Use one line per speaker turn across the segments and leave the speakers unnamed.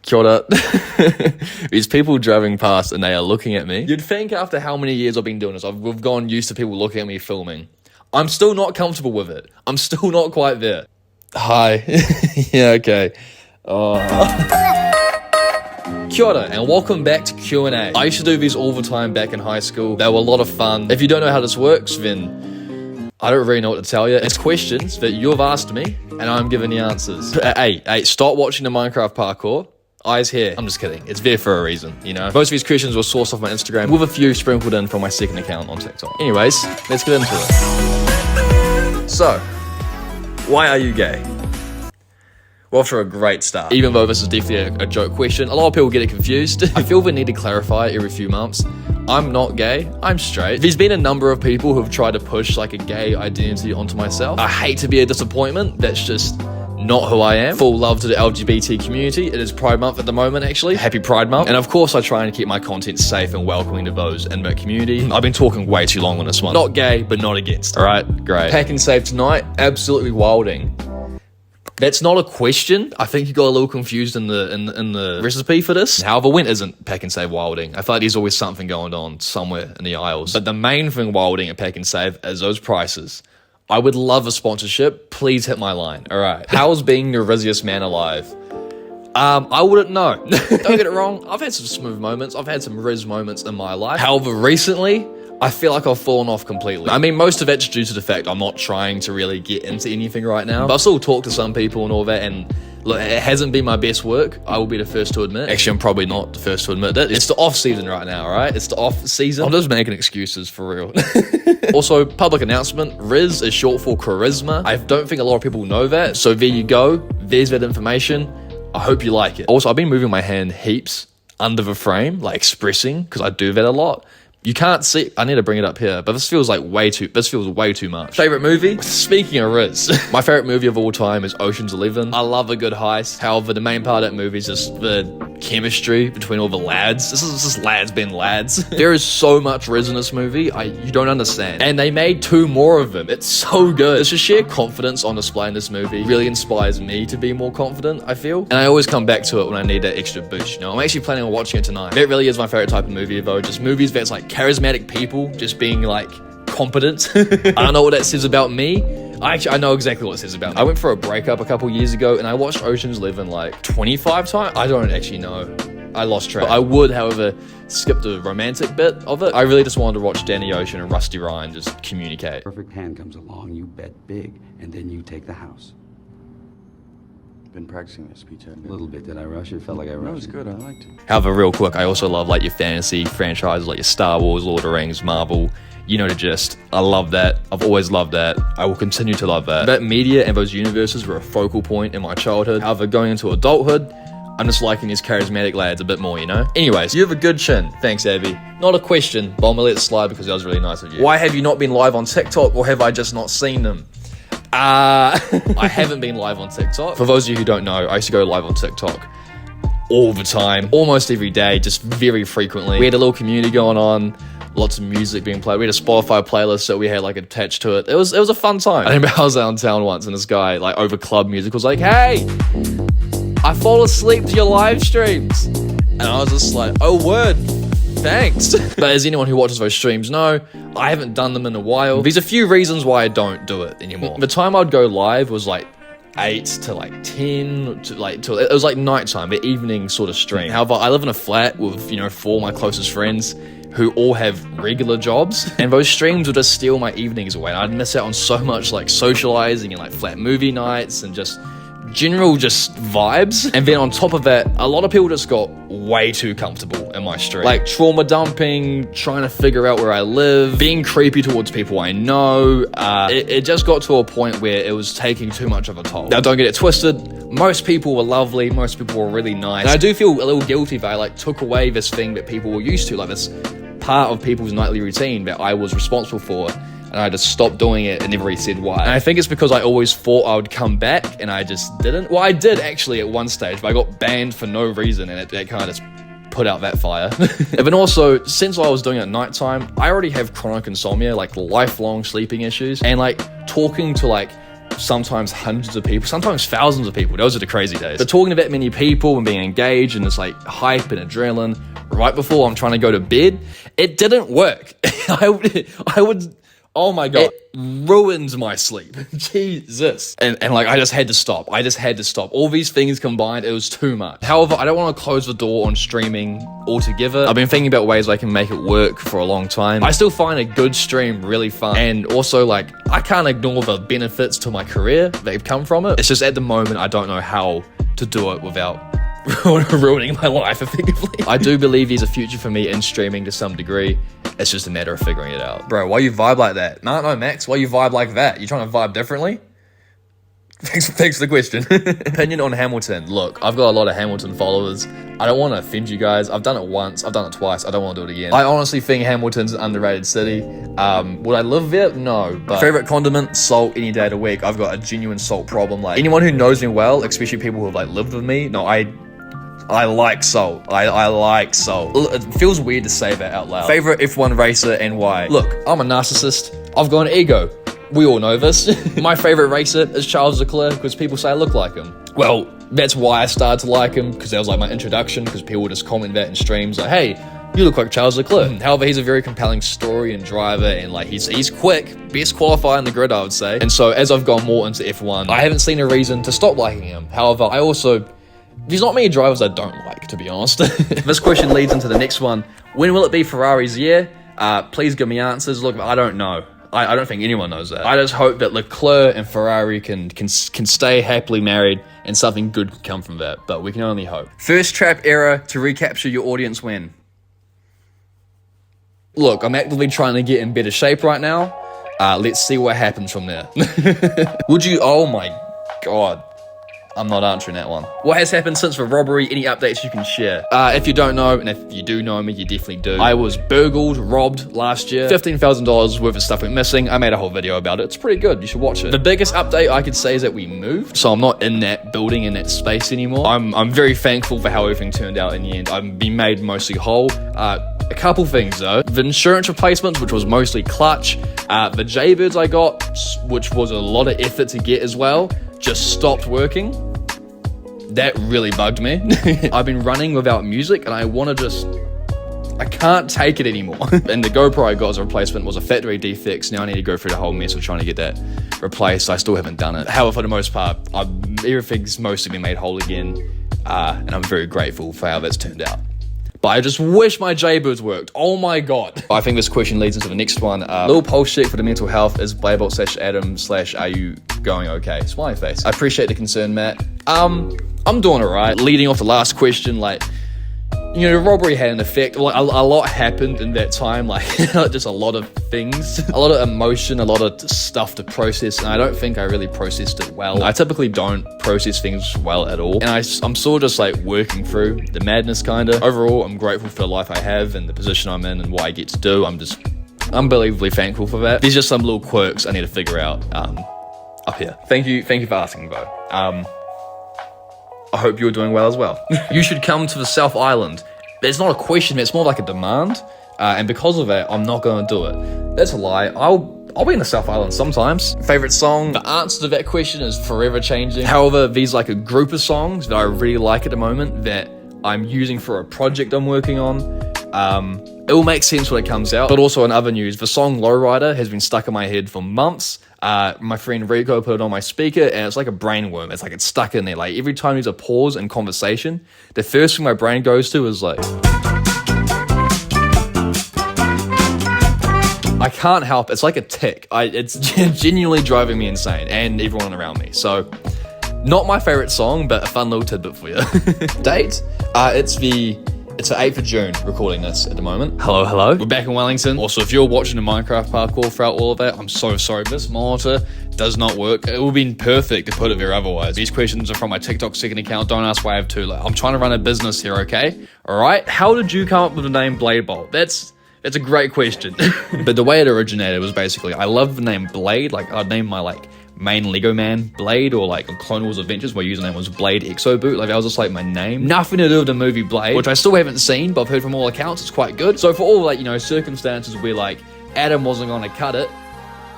Kia ora. These people driving past and they are looking at me. You'd think after how many years I've been doing this, we've gone used to people looking at me filming. I'm still not comfortable with it. I'm still not quite there. Hi. Yeah, okay. Kia ora, and welcome back to Q&A. I used to do these all the time back in high school. They were a lot of fun. If you don't know how this works, then I don't really know what to tell you. It's questions that you've asked me, and I'm giving the answers. Hey, stop watching the Minecraft parkour. Eyes here. I'm just kidding. It's there for a reason, you know? Most of these questions were sourced off my Instagram, with a few sprinkled in from my second account on TikTok. Anyways, let's get into it. So, why are you gay? We're off to a great start. Even though this is definitely a joke question, a lot of people get it confused. I feel the need to clarify every few months. I'm not gay, I'm straight. There's been a number of people who've tried to push like a gay identity onto myself. I hate to be a disappointment, that's just not who I am. Full love to the LGBT community. It is Pride Month at the moment, actually. Happy Pride Month. And of course, I try and keep my content safe and welcoming to those in that community. I've been talking way too long on this one. Not gay, but not against. All right, great. Pack and save tonight, absolutely wilding. That's not a question. I think you got a little confused in the recipe for this. However, when isn't Pack and Save wilding? I feel like there's always something going on somewhere in the aisles. But the main thing wilding at Pack and Save is those prices. I would love a sponsorship. Please hit my line. All right. How's being the Rizziest Man Alive? I wouldn't know. Don't get it wrong. I've had some smooth moments. I've had some Riz moments in my life. However, recently, I feel like I've fallen off completely. I mean, most of it's due to the fact I'm not trying to really get into anything right now. But I still talk to some people and all that, and look, it hasn't been my best work. I will be the first to admit. Actually, I'm probably not the first to admit it. It's the off season right now, all right? It's the off season. I'm just making excuses for real. Also, public announcement, Riz is short for charisma. I don't think a lot of people know that. So there you go. There's that information. I hope you like it. Also, I've been moving my hand heaps under the frame, like expressing, because I do that a lot. You can't see, I need to bring it up here, but this feels way too much. Favorite movie? Speaking of Riz, my favorite movie of all time is Ocean's 11. I love a good heist. However, the main part of that movie is just the chemistry between all the lads. This is just lads being lads. There is so much Riz in this movie, you don't understand. And they made 2 more of them. It's so good. It's just sheer confidence on display in this movie really inspires me to be more confident, I feel. And I always come back to it when I need that extra boost, you know? I'm actually planning on watching it tonight. That really is my favorite type of movie, though. Just movies that's like charismatic people just being like competent. I don't know what that says about me. I know exactly what it says about me. I went for a breakup a couple years ago and I watched Ocean's 11 like 25 times. I don't actually know. I lost track. I would, however, skip the romantic bit of it. I really just wanted to watch Danny Ocean and Rusty Ryan just communicate.
Perfect hand comes along, you bet big, and then you take the house.
Been practicing this speech, haven't you?
A little bit. Did I rush it? Felt like I rushed it.
No, it's good. I liked it.
However, real quick, I also love like your fantasy franchises like your Star Wars, Lord of the Rings, Marvel. You know the gist. I love that. I've always loved that. I will continue to love that. That media and those universes were a focal point in my childhood. However, going into adulthood, I'm just liking these charismatic lads a bit more, you know? Anyways, you have a good chin. Thanks, Abby. Not a question, but I'm gonna let it slide because that was really nice of you. Why have you not been live on TikTok, or have I just not seen them? I haven't been live on TikTok. For those of you who don't know, I used to go live on TikTok all the time, almost every day, just very frequently. We had a little community going on, lots of music being played. We had a Spotify playlist that we had like attached to it. It was a fun time. I remember I was out in town once and this guy like over club music was like, "Hey, I fall asleep to your live streams." And I was just like, "Oh word, thanks." But as anyone who watches those streams know, I haven't done them in a while. There's a few reasons why I don't do it anymore. The time I'd go live was like 8 to like 10 to like till it was like nighttime, the evening sort of stream. However, I live in a flat with 4 of my closest friends who all have regular jobs, and those streams would just steal my evenings away. And I'd miss out on so much like socializing and like flat movie nights and just general vibes. And then on top of that, a lot of people just got way too comfortable in my stream. Like trauma dumping, trying to figure out where I live, being creepy towards people I know. It just got to a point where it was taking too much of a toll. Now don't get it twisted, most people were lovely, most people were really nice. And I do feel a little guilty that I like took away this thing that people were used to, like this part of people's nightly routine that I was responsible for. And I just stopped doing it and never really said why. And I think it's because I always thought I would come back and I just didn't. Well, I did actually at one stage, but I got banned for no reason, and it kind of just put out that fire. And then also, since I was doing it at nighttime, I already have chronic insomnia, like lifelong sleeping issues, and like talking to like sometimes hundreds of people, sometimes thousands of people. Those are the crazy days. But talking to that many people and being engaged and it's like hype and adrenaline right before I'm trying to go to bed, it didn't work. I would, oh my God, it ruined my sleep. Jesus. And like, I just had to stop. All these things combined, it was too much. However, I don't want to close the door on streaming altogether. I've been thinking about ways I can make it work for a long time. I still find a good stream really fun. And also, like, I can't ignore the benefits to my career that come from it. It's just at the moment, I don't know how to do it without ruining my life effectively. I do believe there's a future for me in streaming to some degree. It's just a matter of figuring it out. Bro, why you vibe like that? No, Max, why you vibe like that? You trying to vibe differently? Thanks for the question. Opinion on Hamilton. Look, I've got a lot of Hamilton followers. I don't want to offend you guys. I've done it once. I've done it twice. I don't want to do it again. I honestly think Hamilton's an underrated city. Would I live there? No. But favorite condiment? Salt any day of the week. I've got a genuine salt problem. Like, anyone who knows me well, especially people who have like lived with me, no, I like salt. I like salt. It feels weird to say that out loud. Favorite F1 racer and why? Look, I'm a narcissist. I've got an ego. We all know this. My favorite racer is Charles Leclerc because people say I look like him. Well, that's why I started to like him, because that was like my introduction, because people would just comment that in streams like, hey, you look like Charles Leclerc. However, he's a very compelling story and driver, and like he's quick, best qualifier in the grid, I would say. And so as I've gone more into F1, I haven't seen a reason to stop liking him. However, there's not many drivers I don't like, to be honest. This question leads into the next one. When will it be Ferrari's year? Please give me answers. Look, I don't know. I don't think anyone knows that. I just hope that Leclerc and Ferrari can stay happily married and something good can come from that, but we can only hope. First trap era to recapture your audience when? Look, I'm actively trying to get in better shape right now. Let's see what happens from there. Would you, oh my God. I'm not answering that one. What has happened since the robbery? Any updates you can share? If you don't know, and if you do know me, you definitely do. I was robbed last year. $15,000 worth of stuff went missing. I made a whole video about it. It's pretty good. You should watch it. The biggest update I could say is that we moved. So I'm not in that building, in that space anymore. I'm very thankful for how everything turned out in the end. I've been made mostly whole. A couple things though. The insurance replacements, which was mostly clutch. The Jaybirds I got, which was a lot of effort to get as well, just stopped working. That really bugged me. I've been running without music and I can't take it anymore. And the GoPro I got as a replacement was a factory defect. Now I need to go through the whole mess of trying to get that replaced. I still haven't done it. However, for the most part, everything's mostly been made whole again. And I'm very grateful for how that's turned out. But I just wish my Jaybirds worked. Oh my God. I think this question leads into the next one. Little pulse check for the mental health is Blabolt/Adam/ are you going okay? Smiley face. I appreciate the concern, Matt. I'm doing alright. Leading off the last question, like, you know, the robbery had an effect. Like, a lot happened in that time, like, just a lot of things. A lot of emotion, a lot of stuff to process, and I don't think I really processed it well. I typically don't process things well at all, and I'm sort of just like working through the madness, kinda. Overall, I'm grateful for the life I have and the position I'm in and what I get to do. I'm just unbelievably thankful for that. There's just some little quirks I need to figure out up here. Thank you for asking, though. I hope you're doing well as well. You should come to the South Island. It's not a question, it's more like a demand. And because of that, I'm not going to do it. That's a lie. I'll be in the South Island sometimes. Favorite song? The answer to that question is forever changing. However, there's like a group of songs that I really like at the moment that I'm using for a project I'm working on. It will make sense when it comes out. But also in other news, the song Lowrider has been stuck in my head for months. My friend Rico put it on my speaker and it's like a brain worm. It's like it's stuck in there. Like every time there's a pause in conversation, the first thing my brain goes to is like, I can't help. It's like a tick. It's genuinely driving me insane and everyone around me. So not my favorite song, but a fun little tidbit for you. Date? It's the 8th of June, recording this at the moment. Hello. We're back in Wellington. Also, if you're watching the Minecraft parkour throughout all of that, I'm so sorry. This monitor does not work. It would have been perfect to put it there otherwise. These questions are from my TikTok second account. Don't ask why I have two. Like, I'm trying to run a business here, okay? All right? How did you come up with the name Blade Bolt? That's a great question. But the way it originated was basically, I love the name Blade. Like, I'd name my, main Lego man Blade, or on Clone Wars Adventures, my username was Blade Exo Boot. That was just my name. Nothing to do with the movie Blade, which I still haven't seen, but I've heard from all accounts it's quite good. So for all circumstances where Adam wasn't gonna cut it,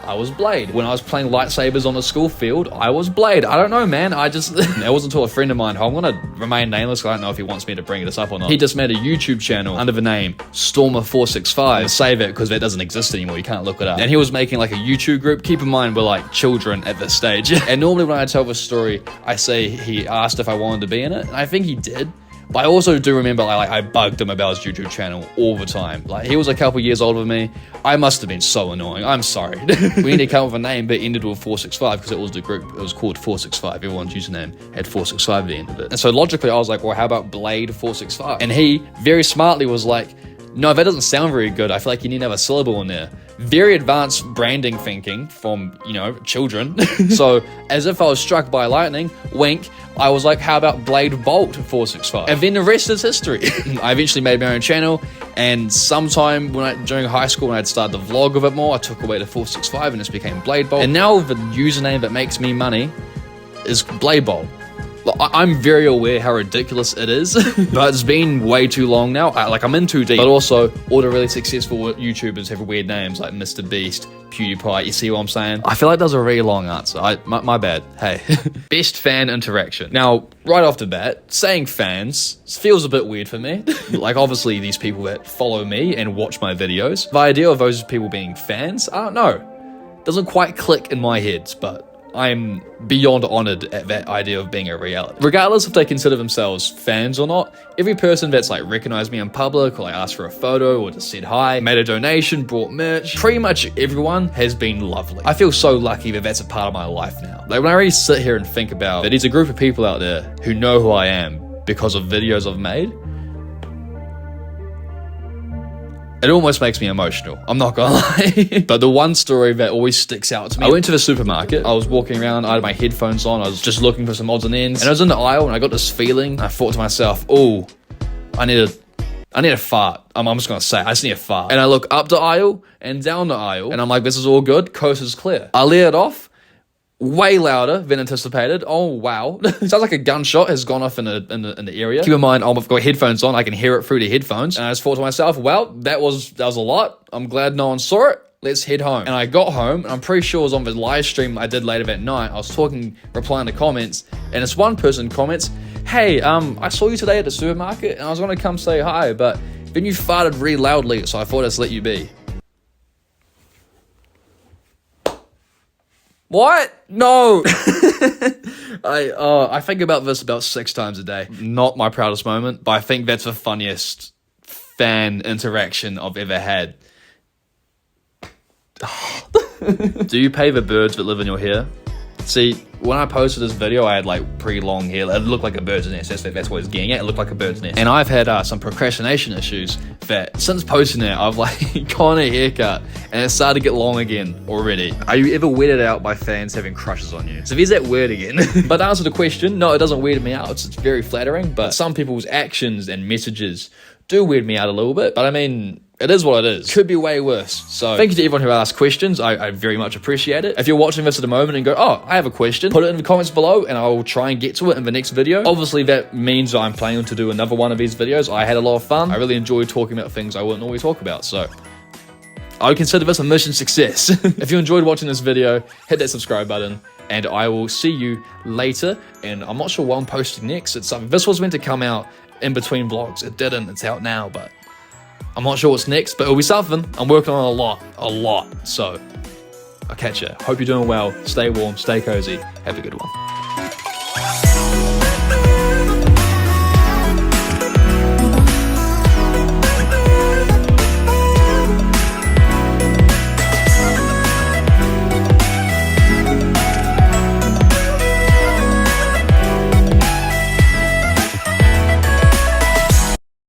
I was Blade. When I was playing lightsabers on the school field, I was Blade. I don't know, man. It wasn't until a friend of mine, who I'm gonna remain nameless, I don't know if he wants me to bring this up or not. He just made a YouTube channel under the name Stormer465. Save it because that doesn't exist anymore. You can't look it up. And he was making like a YouTube group. Keep in mind, we're like children at this stage. And normally when I tell this story, I say he asked if I wanted to be in it. And I think he did. But I also do remember I bugged him about his YouTube channel all the time. Like, he was a couple years older than me. I must have been so annoying. I'm sorry. We need to come up with a name, but it ended with 465 because it was the group. It was called 465. Everyone's username had 465 at the end of it. And so logically, I was like, well, how about Blade 465? And he very smartly was like, no, that doesn't sound very good. I feel like you need to have a syllable in there. Very advanced branding thinking from, children. So as if I was struck by lightning, wink, I was like, how about Blade Bolt 465? And then the rest is history. I eventually made my own channel, and sometime during high school when I'd started to vlog a bit more, I took away the 465 and this became Blade Bolt. And now the username that makes me money is Blade Bolt. I'm very aware how ridiculous it is, but it's been way too long now. I'm in too deep. But also, all the really successful YouTubers have weird names like Mr. Beast, PewDiePie. You see what I'm saying? I feel like that was a really long answer. My bad. Hey. Best fan interaction. Now, right off the bat, saying fans feels a bit weird for me. Like, obviously, these people that follow me and watch my videos, the idea of those people being fans, I don't know. Doesn't quite click in my head, but I'm beyond honored at that idea of being a reality. Regardless if they consider themselves fans or not, every person that's recognized me in public, or asked for a photo, or just said hi, made a donation, brought merch, pretty much everyone has been lovely. I feel so lucky that that's a part of my life now. When I really sit here and think about that, there's a group of people out there who know who I am because of videos I've made. It almost makes me emotional, I'm not gonna lie. But the one story that always sticks out to me, I went to the supermarket, I was walking around, I had my headphones on, I was just looking for some odds and ends, and I was in the aisle and I got this feeling, I thought to myself, oh, I need a fart. I'm just gonna say, I just need a fart. And I look up the aisle and down the aisle, and I'm like, this is all good, coast is clear. I let it off, way louder than anticipated. Oh, wow. Sounds like a gunshot has gone off in the area. Keep in mind, I've got headphones on. I can hear it through the headphones. And I just thought to myself, well, that was a lot. I'm glad no one saw it. Let's head home. And I got home, and I'm pretty sure it was on the live stream I did later that night. I was replying to comments, and this one person comments, hey, I saw you today at the supermarket, and I was gonna come say hi, but then you farted really loudly, so I thought I'd just let you be. What? No. I think about this about 6 times a day. Not my proudest moment, but I think that's the funniest fan interaction I've ever had. Do you pay the birds that live in your hair? See, when I posted this video, I had pretty long hair. It looked like a bird's nest. That's what it's getting at. It looked like a bird's nest. And I've had some procrastination issues that since posting it, I've gone a haircut and it's started to get long again already. Are you ever weirded out by fans having crushes on you? So there's that word again. But to answer the question, no, it doesn't weird me out. It's very flattering, but some people's actions and messages do weird me out a little bit. But I mean, it is what it is. Could be way worse. So thank you to everyone who asked questions. I very much appreciate it. If you're watching this at the moment and go, oh, I have a question, put it in the comments below and I will try and get to it in the next video. Obviously, that means I'm planning to do another one of these videos. I had a lot of fun. I really enjoyed talking about things I wouldn't always talk about. So I would consider this a mission success. If you enjoyed watching this video, hit that subscribe button. And I will see you later. And I'm not sure what I'm posting next. This was meant to come out in between vlogs. It didn't. It's out now, but I'm not sure what's next, but it'll be something. I'm working on a lot. So I'll catch you. Hope you're doing well. Stay warm, stay cozy. Have a good one.